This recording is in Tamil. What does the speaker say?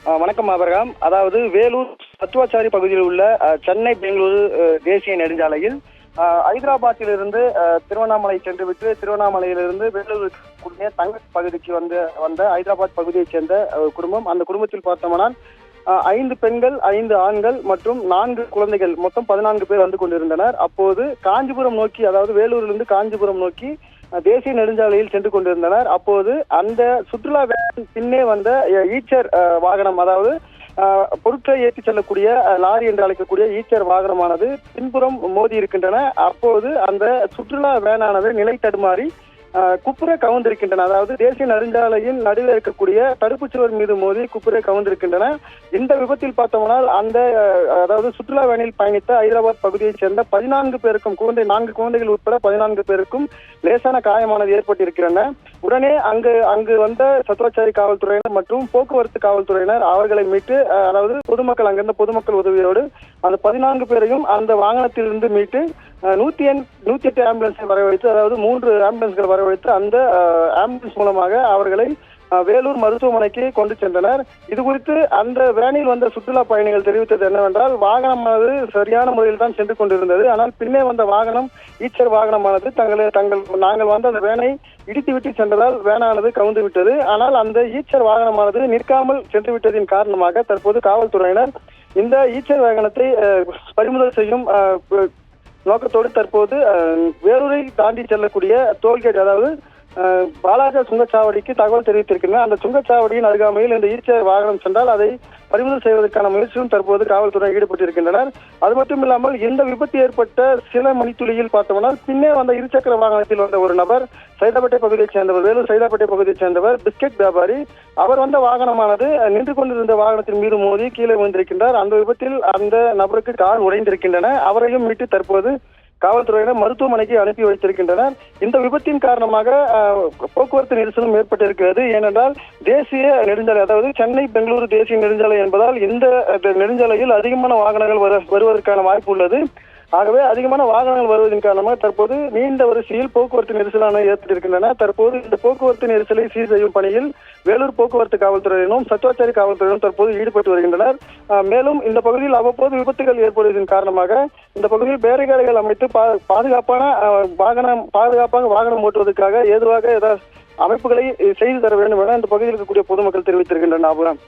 வணக்கம் ஆபிரகாம். அதாவது வேலூர் சத்துவாச்சாரி பகுதியில் உள்ள சென்னை பெங்களூரு தேசிய நெடுஞ்சாலையில் ஹைதராபாத்திலிருந்து திருவண்ணாமலை சென்றுவிட்டு திருவண்ணாமலையிலிருந்து வேலூருக்கு கூடிய தங்க பகுதிக்கு வந்த ஹைதராபாத் பகுதியைச் சேர்ந்த குடும்பம். அந்த குடும்பத்தில் பார்த்தோம்னால் 5 பெண்கள், 5 ஆண்கள் மற்றும் 4 குழந்தைகள், மொத்தம் 14 பேர் வந்து கொண்டிருந்தனர். அப்போது காஞ்சிபுரம் நோக்கி, அதாவது வேலூரிலிருந்து காஞ்சிபுரம் நோக்கி தேசிய நெடுஞ்சாலையில் சென்று கொண்டிருந்தனர். அப்போது அந்த சுற்றுலா பின்னே வந்த ஈச்சர் வாகனம், அதாவது பொருட்களை ஏற்றி செல்லக்கூடிய லாரி என்று அழைக்கக்கூடிய ஈச்சர் வாகனமானது பின்புறம் மோதி இருக்கின்றன. அப்போது அந்த சுற்றுலா வேனானது நிலை தடுமாறி குப்புற கவுந்திருக்கின்றன. அதாவது தேசிய நெடுஞ்சாலையின் நடுவில் இருக்கக்கூடிய தடுப்புச் சுவர் மீது மோதி குப்புற கவுந்திருக்கின்றன. இந்த விபத்தில் பார்த்தோம்னால் அதாவது சுற்றுலா வேனில் பயணித்த ஹைதராபாத் பகுதியைச் சேர்ந்த 14 பேருக்கும் 4 குழந்தைகள் உட்பட 14 பேருக்கும் லேசான காயமானது ஏற்பட்டிருக்கின்றன. உடனே அங்கு வந்த சத்துவாச்சாரி காவல்துறையினர் மற்றும் போக்குவரத்து காவல்துறையினர் அவர்களை மீட்டு, அதாவது அங்கிருந்த பொதுமக்கள் உதவியோடு அந்த 14 பேரையும் அந்த வாகனத்திலிருந்து மீட்டு 108 ஆம்புலன்ஸை வரவழைத்து, அதாவது 3 ஆம்புலன்ஸ்கள் வரவழைத்து அந்த ஆம்புலன்ஸ் மூலமாக அவர்களை வேலூர் மருத்துவமனைக்கு கொண்டு சென்றனர். இது குறித்து அந்த வேனில் வந்த சுற்றுலா பயணிகள் தெரிவித்தது என்னவென்றால், வாகனமானது சரியான முறையில் தான் சென்று கொண்டிருந்தது. ஆனால் பின்னே வந்த வாகனம், ஈச்சர் வாகனமானது நாங்கள் வந்த அந்த வேனை இடித்துவிட்டு சென்றதால் வேனானது கவுந்து விட்டது. ஆனால் அந்த ஈச்சர் வாகனமானது நிற்காமல் சென்று விட்டதின் காரணமாக தற்போது காவல்துறையினர் இந்த ஈச்சர் வாகனத்தை பறிமுதல் செய்யும் நோக்கத்தோடு தற்போது வேலூரை தாண்டி செல்லக்கூடிய டோல்கேட், அதாவது பாலாஜா சுங்கச்சாவடிக்கு தகவல் தெரிவித்திருக்கின்றனர். அந்த சுங்கச்சாவடியின் அருகாமையில் இந்த ஈச்சர் வாகனம் சென்றால் அதை பறிமுதல் செய்வதற்கான முயற்சியும் தற்போது காவல்துறை ஈடுபட்டிருக்கின்றனர். அது மட்டும் இல்லாமல் இந்த விபத்து ஏற்பட்ட சில மணித்துளியில் பார்த்தோம்னால் பின்னே வந்த இருசக்கர வாகனத்தில் வந்த ஒரு நபர், சைதாப்பேட்டை பகுதியைச் சேர்ந்தவர், வேலூர் சைதாப்பேட்டை பகுதியைச் சேர்ந்தவர், பிஸ்கெட் வியாபாரி. அவர் வந்த வாகனமானது நின்று கொண்டிருந்த வாகனத்தின் மீது மோதி கீழே விழுந்திருக்கின்றார். அந்த விபத்தில் அந்த நபருக்கு கால் உடைந்திருக்கின்றன. அவரையும் மீட்டு தற்போது காவல்துறையினர் மருத்துவமனைக்கு அனுப்பி வைத்திருக்கின்றனர். இந்த விபத்தின் காரணமாக போக்குவரத்து நெரிசலும் ஏற்பட்டிருக்கிறது. ஏனென்றால் தேசிய நெடுஞ்சாலை, அதாவது சென்னை பெங்களூரு தேசிய நெடுஞ்சாலை என்பதால் இந்த நெடுஞ்சாலையில் அதிகமான வாகனங்கள் வருவதற்கான வாய்ப்பு உள்ளது. ஆகவே அதிகமான வாகனங்கள் வருவதன் காரணமாக தற்போது நீண்ட வரிசையில் போக்குவரத்து நெரிசலான ஏற்பட்டிருக்கின்றன. தற்போது இந்த போக்குவரத்து நெரிசலை சீர் செய்யும் பணியில் வேலூர் போக்குவரத்து காவல்துறையினரும் சத்துவாச்சாரி காவல்துறையினரும் தற்போது ஈடுபட்டு வருகின்றனர். மேலும் இந்த பகுதியில் அவ்வப்போது விபத்துகள் ஏற்படுவதன் காரணமாக இந்த பகுதியில் பேரிகார்டுகள் அமைத்து பாதுகாப்பாக வாகனம் ஓட்டுவதற்காக ஏதுவாக அமைப்புகளை செய்து தர வேண்டும் என இந்த பகுதியில் இருக்கக்கூடிய பொதுமக்கள் தெரிவித்திருக்கின்றனர்.